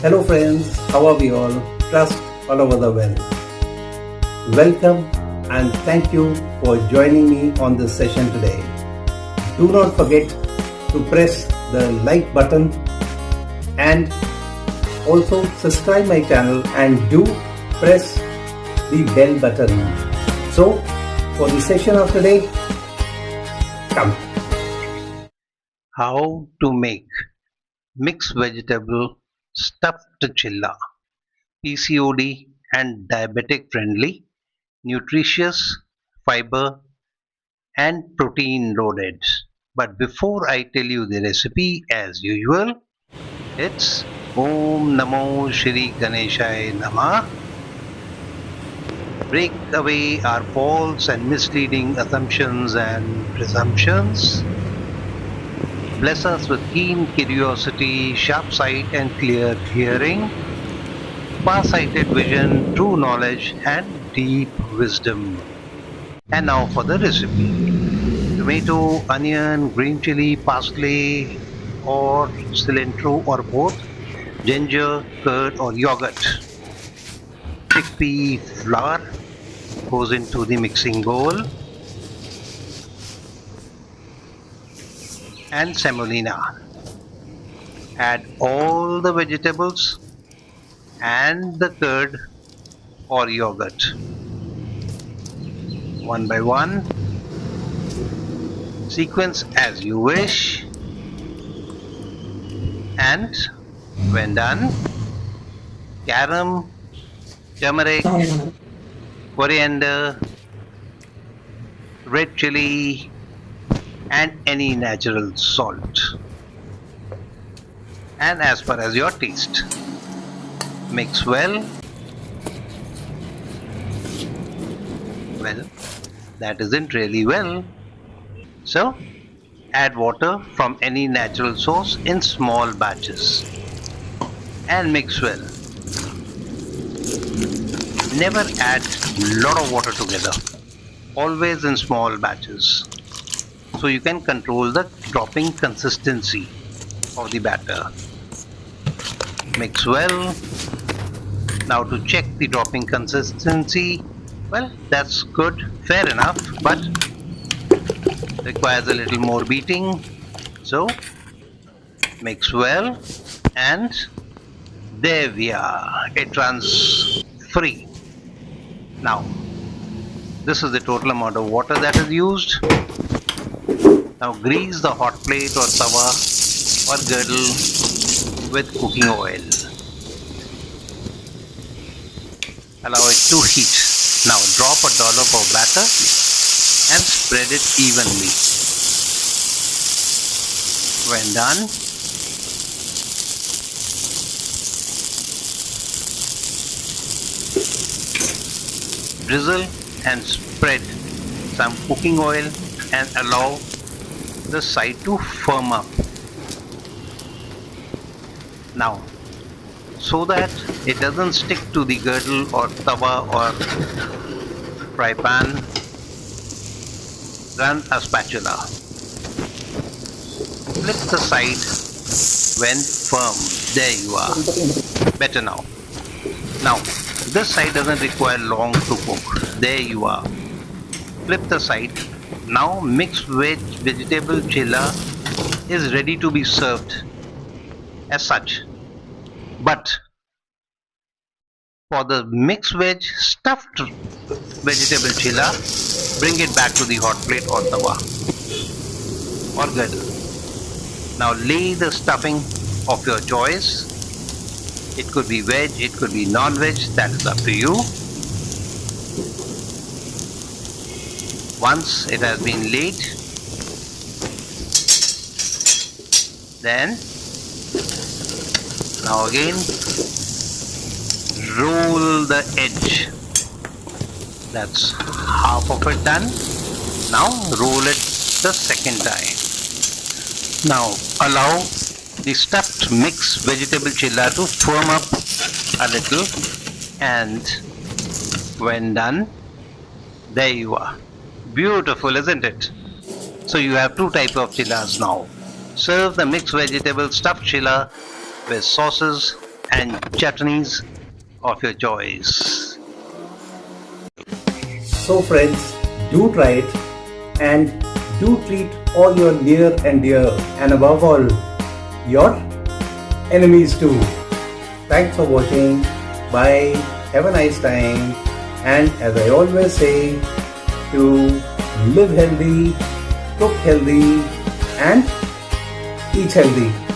Hello friends, how are we all? Trust all over the world. Welcome and thank you for joining me on this session today. Do not forget to press the like button and also subscribe my channel and do press the bell button. So for the session of today, come. How to make mixed vegetable stuffed chilla, PCOD and diabetic friendly, nutritious, fiber and protein loaded. But before I tell you the recipe, as usual, it's Om Namo Shri Ganeshaya Namah. Break away our false and misleading assumptions and presumptions. Bless us with keen curiosity, sharp sight and clear hearing, far-sighted vision, true knowledge and deep wisdom. And now for the recipe. Tomato, onion, green chili, parsley or cilantro or both, ginger, curd or yogurt. Chickpea flour goes into the mixing bowl and semolina. Add all the vegetables and the curd or yogurt one by one. Sequence as you wish, and when done, garam, turmeric, coriander, red chili and any natural salt, and as per as your taste. Mix well. Well, that isn't really well. So add water from any natural source in small batches and mix well. Never add lot of water together. Always in small batches, so you can control the dropping consistency of the batter. Mix well. Now to check the dropping consistency, well, that's good, fair enough, but requires a little more beating. So mix well, and there we are, it runs free. Now this is the total amount of water that is used. Now grease the hot plate or tawa or girdle with cooking oil. Allow it to heat. Now drop a dollop of batter and spread it evenly. When done, drizzle and spread some cooking oil and allow the side to firm up. Now, so that it doesn't stick to the girdle or tawa or fry pan, run a spatula. Flip the side when firm. There you are. Better now. Now, this side doesn't require long to cook. There you are. Flip the side. Now mixed vegetable chilla is ready to be served as such. But for the mixed veg stuffed vegetable chilla, bring it back to the hot plate or tawa or girdle. Now lay the stuffing of your choice. It could be veg, it could be non-veg, that is up to you. Once it has been laid, then now again roll the edge. That's half of it done. Now roll it the second time. Now allow the stuffed mixed vegetable chilla to firm up a little, and when done, there you are. Beautiful, isn't it? So you have two types of chillas now. Serve the mixed vegetable stuffed chilla with sauces and chutneys of your choice. So friends, do try it and do treat all your near and dear, and above all, your enemies too. Thanks for watching. Bye. Have a nice time. And as I always say, to live healthy, cook healthy, and eat healthy.